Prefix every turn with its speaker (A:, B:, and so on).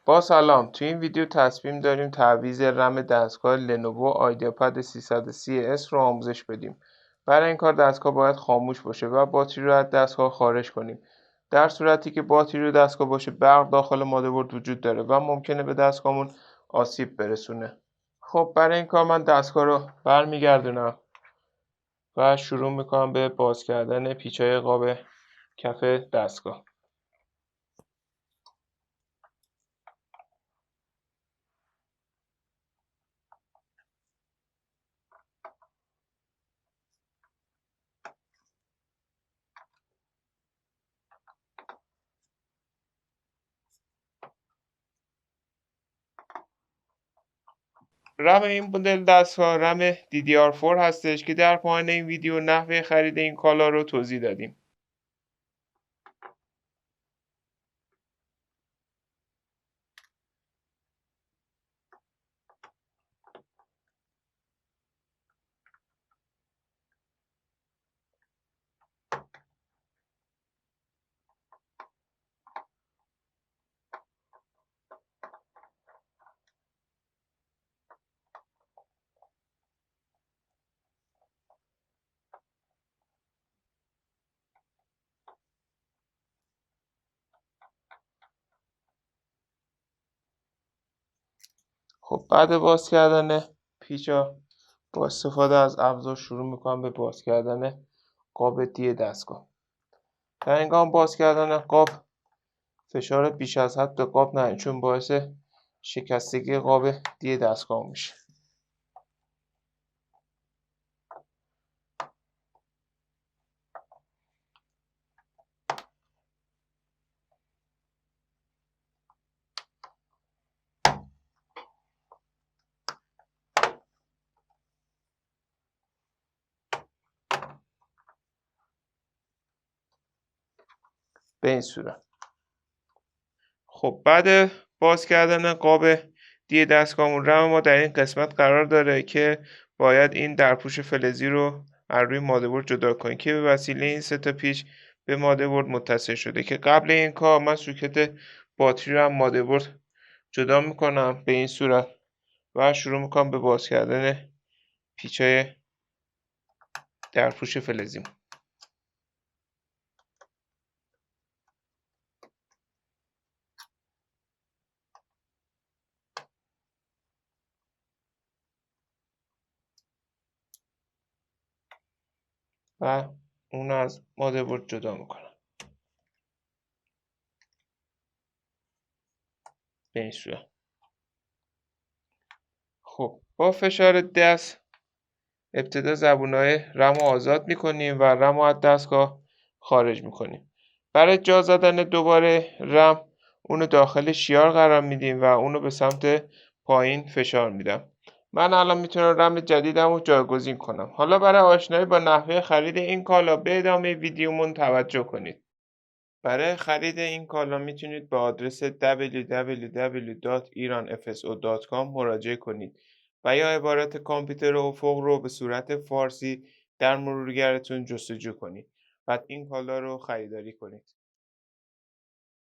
A: با سلام، تو این ویدیو تصمیم داریم تعویض رم دستگاه لنوو آیدیاپد 330S رو آموزش بدیم. برای این کار دستگاه باید خاموش باشه و باتری رو از دستگاه خارج کنیم. در صورتی که باتری رو دستگاه باشه، برق داخل مادربرد وجود داره و ممکنه به دستگاهمون آسیب برسونه. خب برای این کار من دستگاه رو برمیگردونم و شروع میکنم به باز کردن پیچ‌های قاب کف دستگاه. رم این مدل دستگاه رم DDR4 هستش که در پایان این ویدیو نحوه خرید این کالا رو توضیح دادیم. خب بعد باز کردن پیچا با استفاده از ابزار شروع میکنم به باز کردن قاب دی دستگاه. در هنگام باز کردن قاب فشار بیش از حد به قاب نیارید، چون باعث شکستگی قاب دی دستگاه میشه. به این صورت. خب بعد باز کردن قاب دی دستگاهمون، رم ما در این قسمت قرار داره که باید این درپوش فلزی رو از روی مادربرد جدا کنیم که به وسیله این سه تا پیچ به مادربرد متصل شده، که قبل این کار من سوکت باتری رو هم مادربرد جدا میکنم به این صورت و شروع میکنم به باز کردن پیچای درپوش فلزی. و اون از مادربرد جدا میکنم به این صورت. خب با فشار دست ابتدا زبونهای رم رو آزاد میکنیم و رم رو از دستگاه خارج میکنیم. برای جا زدن دوباره رم اونو داخل شیار قرار میدیم و اونو به سمت پایین فشار میدم. من الان میتونم رم جدیدم رو جایگزین کنم. حالا برای آشنایی با نحوه خرید این کالا به ادامه ویدیومون توجه کنید. برای خرید این کالا میتونید به آدرس www.iranfso.com مراجعه کنید و یا عبارت کامپیوتر افق رو به صورت فارسی در مرورگرتون جستجو کنید و این کالا رو خریداری کنید.